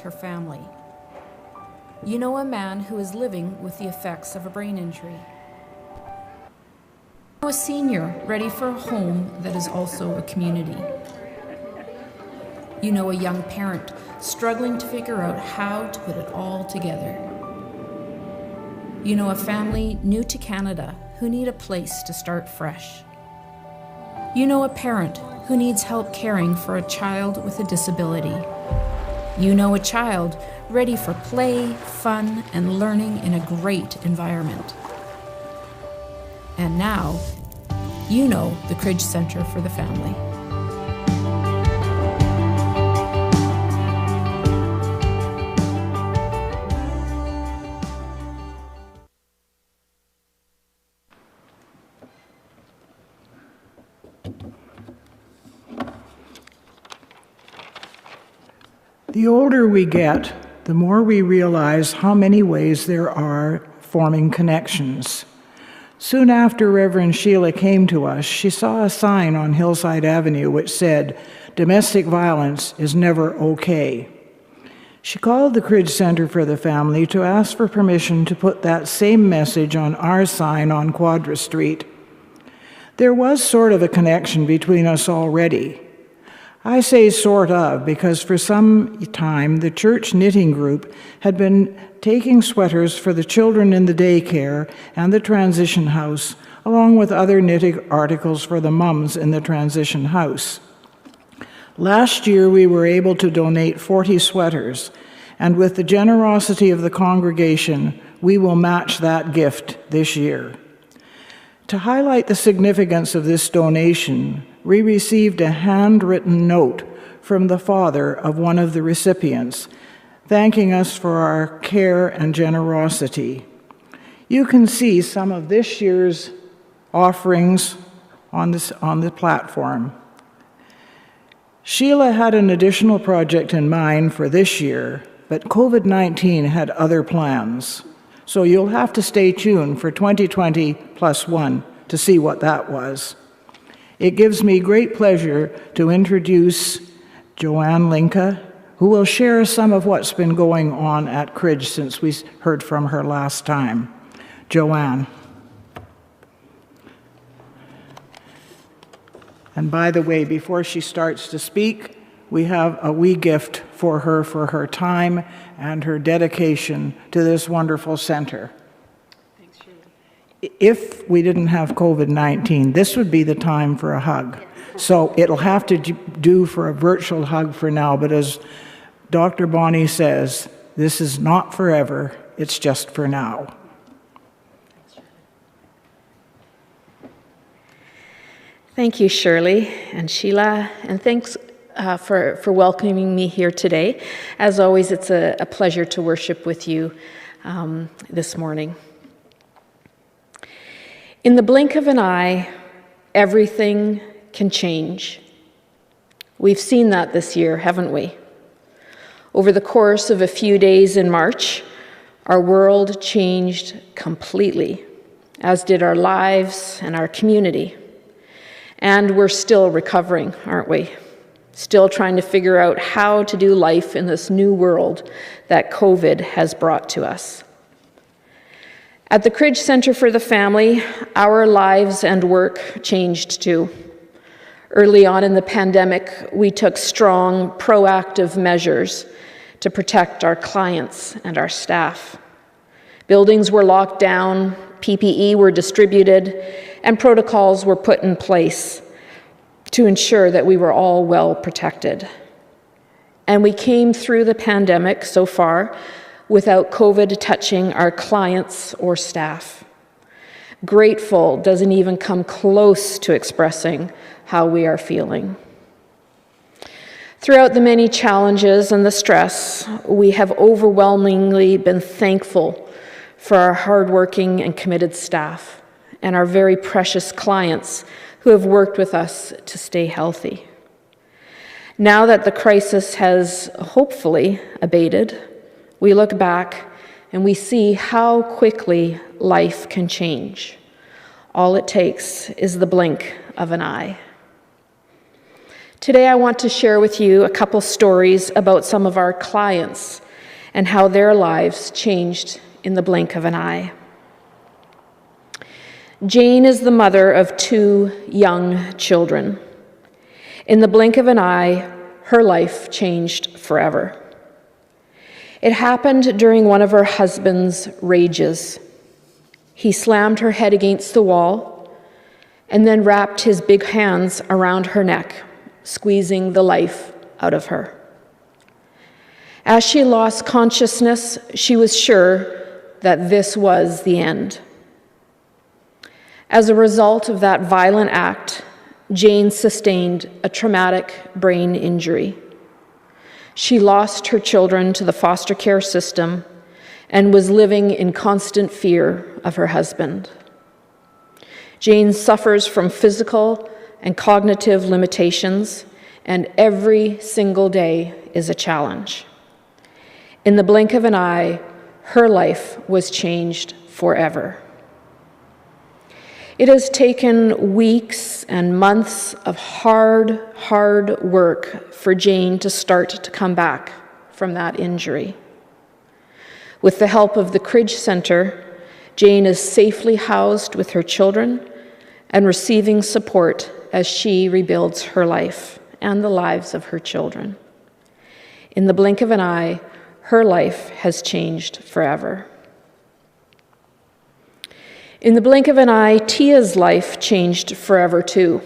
her family. You know a man who is living with the effects of a brain injury. You know a senior ready for a home that is also a community. You know a young parent struggling to figure out how to put it all together. You know a family new to Canada who need a place to start fresh. You know a parent who needs help caring for a child with a disability. You know a child ready for play, fun, and learning in a great environment. And now, you know the Cridge Centre for the Family. The older we get, the more we realize how many ways there are forming connections. Soon after Reverend Sheila came to us, she saw a sign on Hillside Avenue which said, "Domestic violence is never okay." She called the Cridge Centre for the Family to ask for permission to put that same message on our sign on Quadra Street. There was sort of a connection between us already. I say sort of because for some time the church knitting group had been taking sweaters for the children in the daycare and the transition house, along with other knitting articles for the mums in the transition house. Last year we were able to donate 40 sweaters, and with the generosity of the congregation, we will match that gift this year. To highlight the significance of this donation, we received a handwritten note from the father of one of the recipients, thanking us for our care and generosity. You can see some of this year's offerings on the platform. Sheila had an additional project in mind for this year, but COVID-19 had other plans. So you'll have to stay tuned for 2020+1 to see what that was. It gives me great pleasure to introduce Joanne Linka, who will share some of what's been going on at Cridge since we heard from her last time. Joanne. And by the way, before she starts to speak, we have a wee gift for her time and her dedication to this wonderful center. Thanks, Shirley. If we didn't have COVID-19, this would be the time for a hug. Yes. So it'll have to do for a virtual hug for now, but as Dr. Bonnie says, this is not forever, it's just for now. Thank you, Shirley and Sheila, and thanks for welcoming me here today. As always, it's a pleasure to worship with you this morning. In the blink of an eye, everything can change. We've seen that this year, haven't we? Over the course of a few days in March, our world changed completely, as did our lives and our community. And we're still recovering, aren't we? Still trying to figure out how to do life in this new world that COVID has brought to us. At the Cridge Centre for the Family, our lives and work changed too. Early on in the pandemic, we took strong, proactive measures to protect our clients and our staff. Buildings were locked down, PPE were distributed, and protocols were put in place to ensure that we were all well protected. And we came through the pandemic so far without COVID touching our clients or staff. Grateful doesn't even come close to expressing how we are feeling. Throughout the many challenges and the stress, we have overwhelmingly been thankful for our hardworking and committed staff and our very precious clients who have worked with us to stay healthy. Now that the crisis has hopefully abated, we look back and we see how quickly life can change. All it takes is the blink of an eye. Today I want to share with you a couple stories about some of our clients and how their lives changed in the blink of an eye. Jane is the mother of 2 young children. In the blink of an eye, her life changed forever. It happened during one of her husband's rages. He slammed her head against the wall and then wrapped his big hands around her neck, squeezing the life out of her. As she lost consciousness, she was sure that this was the end. As a result of that violent act, Jane sustained a traumatic brain injury. She lost her children to the foster care system and was living in constant fear of her husband. Jane suffers from physical and cognitive limitations, and every single day is a challenge. In the blink of an eye, her life was changed forever. It has taken weeks and months of hard work for Jane to start to come back from that injury. With the help of the Cridge Center, Jane is safely housed with her children and receiving support as she rebuilds her life and the lives of her children. In the blink of an eye, her life has changed forever. In the blink of an eye, Tia's life changed forever too.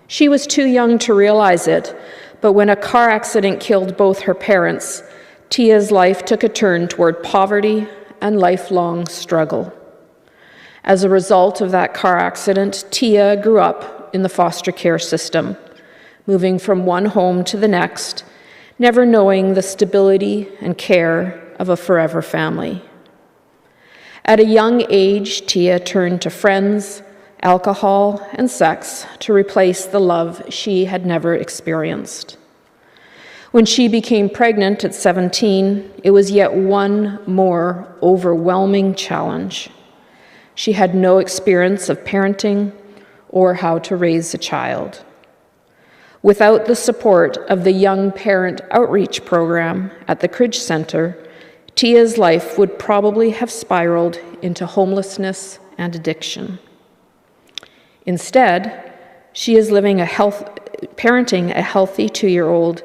She was too young to realize it, but when a car accident killed both her parents, Tia's life took a turn toward poverty and lifelong struggle. As a result of that car accident, Tia grew up in the foster care system, moving from one home to the next, never knowing the stability and care of a forever family. At a young age, Tia turned to friends, alcohol, and sex to replace the love she had never experienced. When she became pregnant at 17, it was yet one more overwhelming challenge. She had no experience of parenting or how to raise a child. Without the support of the Young Parent Outreach Program at the Cridge Center, Tia's life would probably have spiraled into homelessness and addiction. Instead, she is parenting a healthy 2-year-old,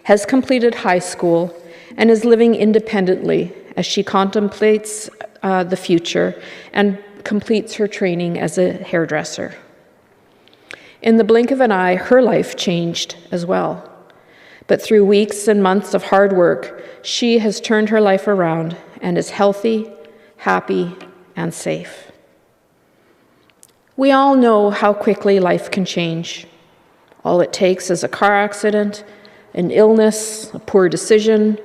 has completed high school, and is living independently as she contemplates the future and completes her training as a hairdresser. In the blink of an eye, her life changed as well. But through weeks and months of hard work, she has turned her life around and is healthy, happy, and safe. We all know how quickly life can change. All it takes is a car accident, an illness, a poor decision,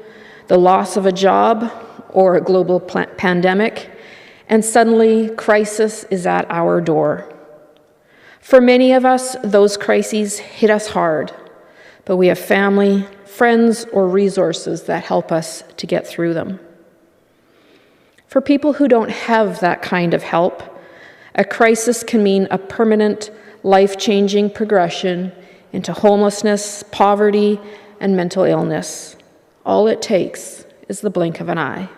the loss of a job, or a global pandemic, and suddenly crisis is at our door. For many of us, those crises hit us hard, but we have family, friends, or resources that help us to get through them. For people who don't have that kind of help, a crisis can mean a permanent, life-changing progression into homelessness, poverty, and mental illness. All it takes is the blink of an eye.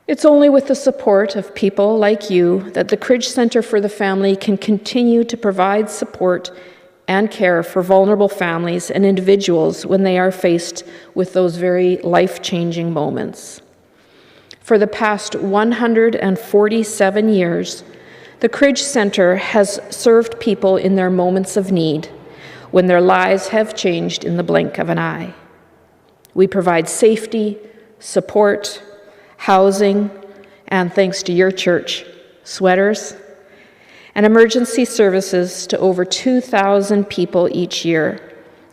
It's only with the support of people like you that the Cridge Center for the Family can continue to provide support and care for vulnerable families and individuals when they are faced with those very life-changing moments. For the past 147 years, the Cridge Center has served people in their moments of need when their lives have changed in the blink of an eye. We provide safety, support, housing, and thanks to your church, sweaters, and emergency services to over 2,000 people each year,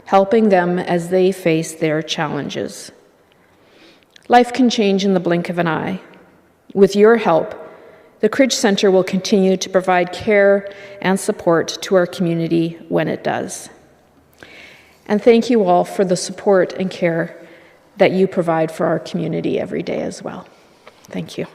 helping them as they face their challenges. Life can change in the blink of an eye. With your help, the Cridge Center will continue to provide care and support to our community when it does. And thank you all for the support and care that you provide for our community every day as well. Thank you.